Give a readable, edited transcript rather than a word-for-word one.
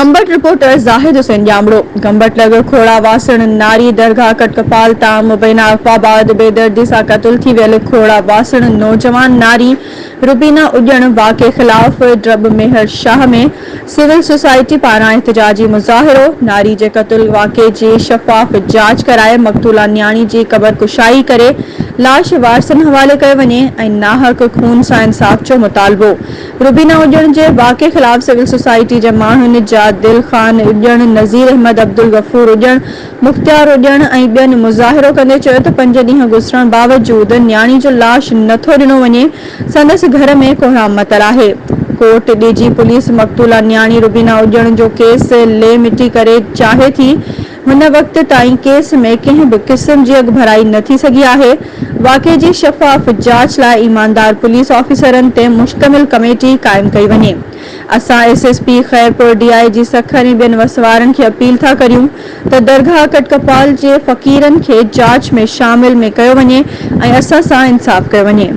Gambat reporter Zahid Hussain जामड़ो। Gambat लॻ खोड़ा वासण नारी दरगाह कटकपाल ताम मुबैना अफ़वाबाद बेदर्दी सां क़त्ल थी वियल खोड़ा वासण नौजवान नारी रुबीना उॼण वाक़े ख़िलाफ़ ड्रब मेहर शाह में सिविल सोसाइटी पारां एहतिजाजी मुज़ाहिरो। नारी जे क़त्ल वाक़े जी शफ़ाफ़ जांच कराए मक़तूला न्याणी जी क़बर कुशाई करे लाश वारसनि हवाले कयो वञे ऐं नाहक खून सां इंसाफ़ जो मुतालबो। रुबीना उॼण जे वाक़े ख़िलाफ़ सिविल सोसाइटी जे माण्हुनि दिल ख़ान उॼण, नज़ीर अहमद, अब्दुल गफ़ूर उॼण, मुख़्तियार उॼण ऐं ॿियनि मुज़ाहिरो कंदे चयो त 5 ॾींहं गुज़रण बावजूदि न्याणी जो लाश नथो ॾिनो वञे। संदसि घर में कोहराम मतल आहे। कोर्ट ॾिजी पुलिस मक़तूला न्याणी रुबीना उॼण जो केस ले मिटी करे चाहे थी। हुन वक़्त ताईं केस में कंहिं बि क़िस्म जी अॻभराई न थी सघी आहे। वाक़े जी शफ़ाफ़ जांच लाइ ईमानदार पुलिस ऑफिसरनि ते मुश्तमिल कमेटी क़ाइमु कई वञे। असां एसएसपी खैरपुर, डीआईजी सखर ऐं ॿियनि वसवारनि खे अपील था करियूं त दरगाह कटकपाल जे फ़क़ीरनि खे जांच में शामिल में कयो वञे ऐं असां सां इंसाफ़ कयो वञे।